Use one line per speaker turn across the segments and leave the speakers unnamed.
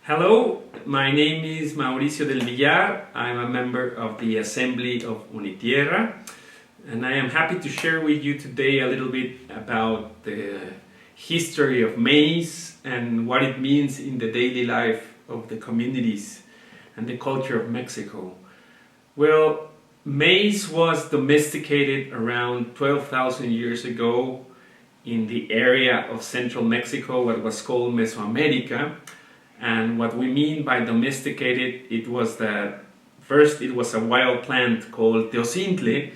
Hello, my name is Mauricio del Villar. I'm a member of the Assembly of Unitierra, and I am happy to share with you today a little bit about the history of maize and what it means in the daily life of the communities and the culture of Mexico. Well, maize was domesticated around 12,000 years ago in the area of central Mexico, what was called Mesoamerica. And what we mean by domesticated, it was that first it was a wild plant called teocintle,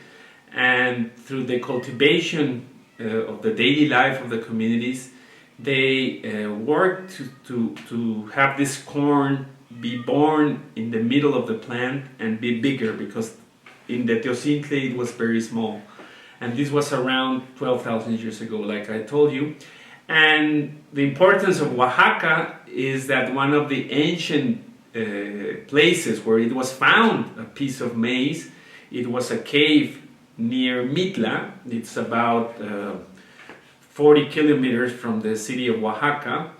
and through the cultivation of the daily life of the communities, they worked to have this corn be born in the middle of the plant and be bigger, because in the teocintle it was very small. And this was around 12,000 years ago, like I told you. And the importance of Oaxaca is that one of the ancient places where it was found a piece of maize, it was a cave near Mitla. It's about 40 kilometers from the city of Oaxaca,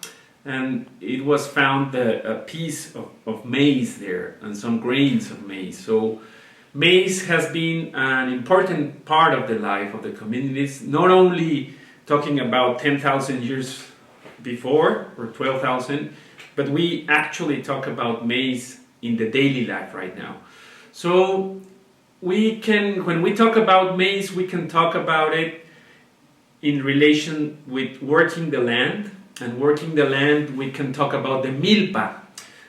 and it was found a piece of maize there and some grains of maize. So maize has been an important part of the life of the communities, not only talking about 10,000 years before or 12,000, but we actually talk about maize in the daily life right now. So when we talk about maize, we can talk about it in relation with working the land. And working the land, we can talk about the milpa.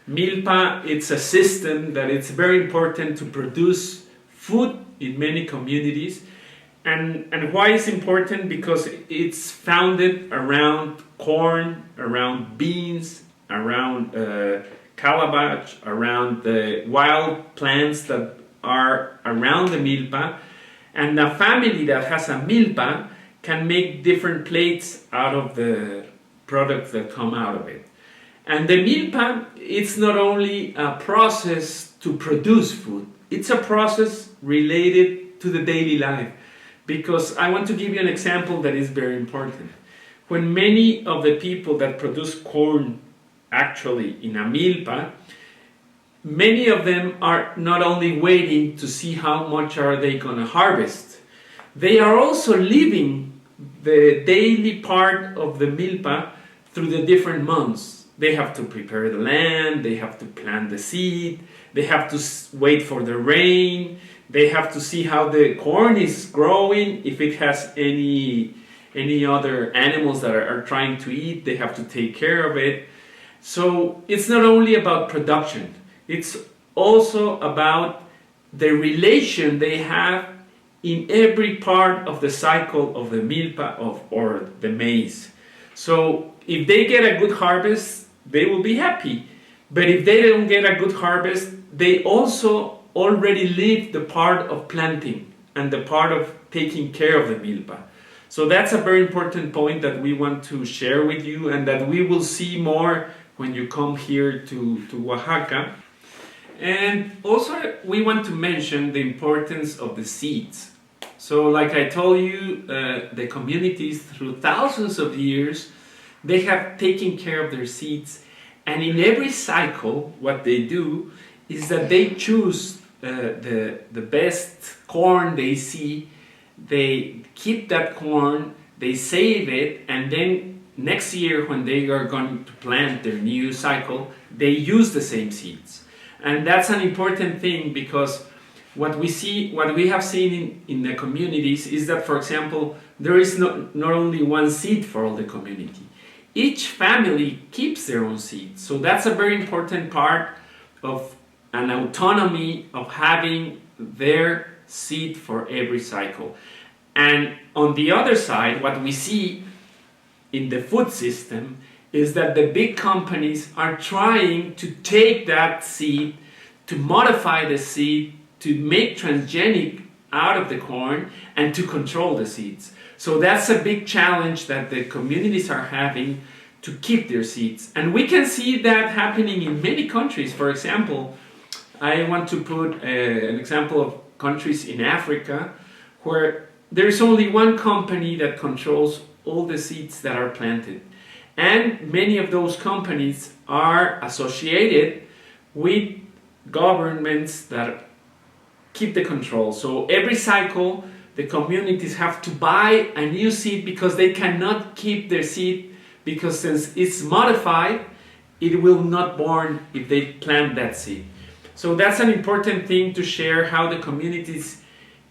Milpa, it's a system that it's very important to produce food in many communities. And why it's important? Because it's founded around corn, around beans, around calabash, around the wild plants that are around the milpa. And a family that has a milpa can make different plates out of the products that come out of it. And the milpa, it's not only a process to produce food, it's a process related to the daily life. Because I want to give you an example that is very important. When many of the people that produce corn actually in a milpa, many of them are not only waiting to see how much are they going to harvest, they are also living the daily part of the milpa through the different months. They have to prepare the land, they have to plant the seed, they have to wait for the rain, they have to see how the corn is growing, if it has any other animals that are trying to eat, they have to take care of it. So it's not only about production, it's also about the relation they have in every part of the cycle of the milpa or the maize. So if they get a good harvest, they will be happy. But if they don't get a good harvest, they also already live the part of planting and the part of taking care of the milpa. So that's a very important point that we want to share with you, and that we will see more when you come here to Oaxaca. And also we want to mention the importance of the seeds. So like I told you, the communities through thousands of years, they have taken care of their seeds, and in every cycle what they do is that they choose the best corn they see, they keep that corn, they save it, and then next year when they are going to plant their new cycle, they use the same seeds. And that's an important thing, because what we have seen in the communities is that, for example, there is not only one seed for all the community. Each family keeps their own seeds. So that's a very important part of an autonomy of having their seed for every cycle. And on the other side, what we see in the food system is that the big companies are trying to take that seed, to modify the seed, to make transgenic out of the corn, and to control the seeds. So that's a big challenge that the communities are having to keep their seeds. And we can see that happening in many countries. For example, I want to put an example of countries in Africa where there is only one company that controls all the seeds that are planted. And many of those companies are associated with governments that keep the control. So every cycle, the communities have to buy a new seed because they cannot keep their seed, because since it's modified, it will not born if they plant that seed. So that's an important thing to share, how the communities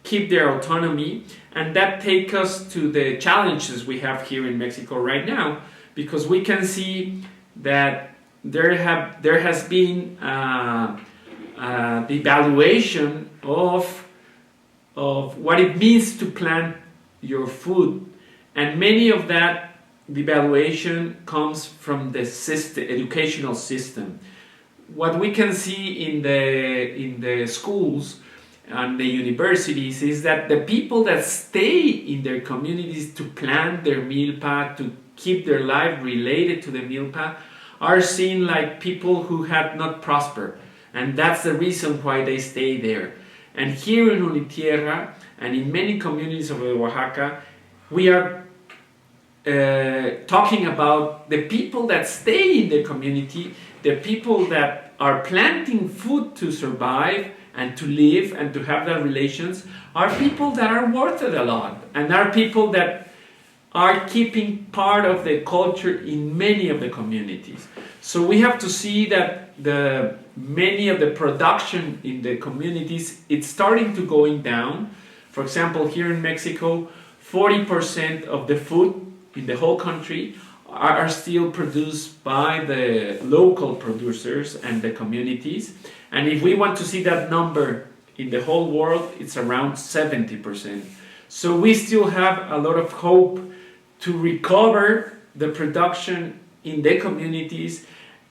keep their autonomy. And that takes us to the challenges we have here in Mexico right now, because we can see that there has been the evaluation of what it means to plant your food, and many of that devaluation comes from the educational system. What we can see in the schools and the universities is that the people that stay in their communities to plant their milpa, to keep their life related to the milpa, are seen like people who had not prospered, and that's the reason why they stay there. And here in Unitierra and in many communities of Oaxaca, we are talking about the people that stay in the community, the people that are planting food to survive and to live and to have their relations, are people that are worth it a lot, and are people that are keeping part of the culture in many of the communities. So we have to see that many of the production in the communities, it's starting to going down. For example, here in Mexico, 40% of the food in the whole country are still produced by the local producers and the communities. And if we want to see that number in the whole world, it's around 70%. So we still have a lot of hope to recover the production in the communities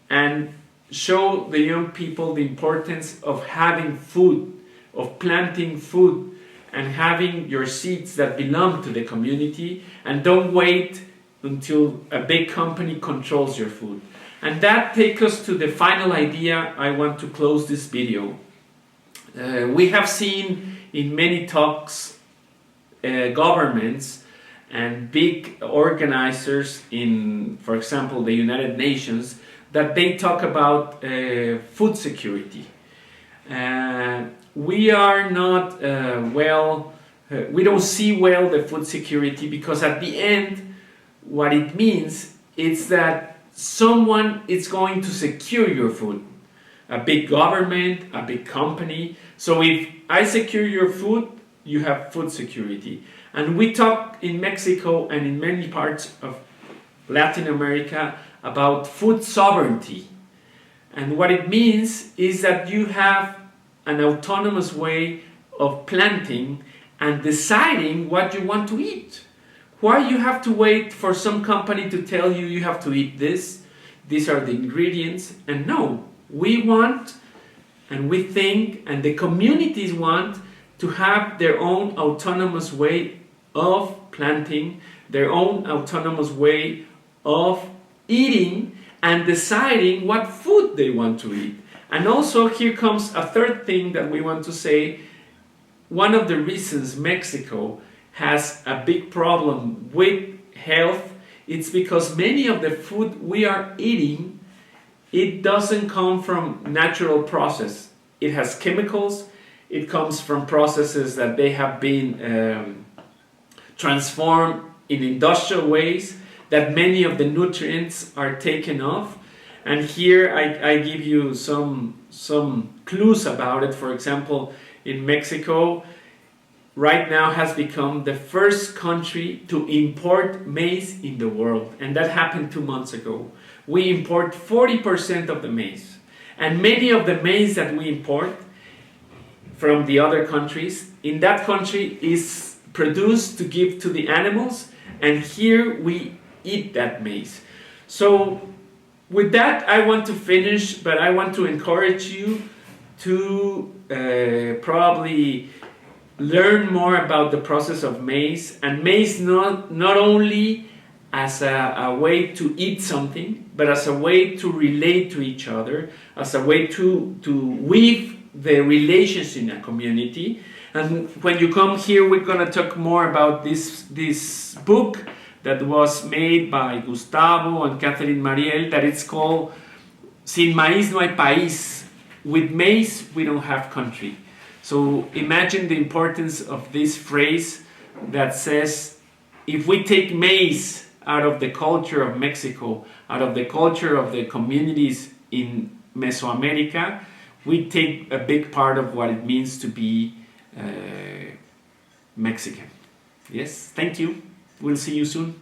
and show the young people the importance of having food, of planting food, and having your seeds that belong to the community, and don't wait until a big company controls your food. And that takes us to the final idea I want to close this video. We have seen in many talks governments and big organizers in, for example, the United Nations, that they talk about food security. We are not we don't see well the food security, because at the end, what it means is that someone is going to secure your food. A big government, a big company. So if I secure your food, you have food security. And we talk in Mexico and in many parts of Latin America about food sovereignty. And what it means is that you have an autonomous way of planting and deciding what you want to eat. Why you have to wait for some company to tell you you have to eat this, these are the ingredients? And no, we want, and we think, and the communities want to have their own autonomous way of planting, their own autonomous way of eating and deciding what food they want to eat. And also here comes a third thing that we want to say. One of the reasons Mexico has a big problem with health, it's because many of the food we are eating, it doesn't come from natural process. It has chemicals. It comes from processes that they have been transformed in industrial ways, that many of the nutrients are taken off. And here I give you some clues about it. For example, in Mexico, right now has become the first country to import maize in the world. And that happened 2 months ago. We import 40% of the maize. And many of the maize that we import from the other countries, in that country is produced to give to the animals. And here we eat that maize. So with that, I want to finish, but I want to encourage you to probably learn more about the process of maize. And maize not only as a way to eat something, but as a way to relate to each other, as a way to weave the relations in a community. And when you come here, we're going to talk more about this book that was made by Gustavo and Catherine Mariel, that it's called Sin maíz no hay país. With maize, we don't have country. So imagine the importance of this phrase that says, if we take maize out of the culture of Mexico, out of the culture of the communities in Mesoamerica, we take a big part of what it means to be Mexican. Yes, thank you. We'll see you soon.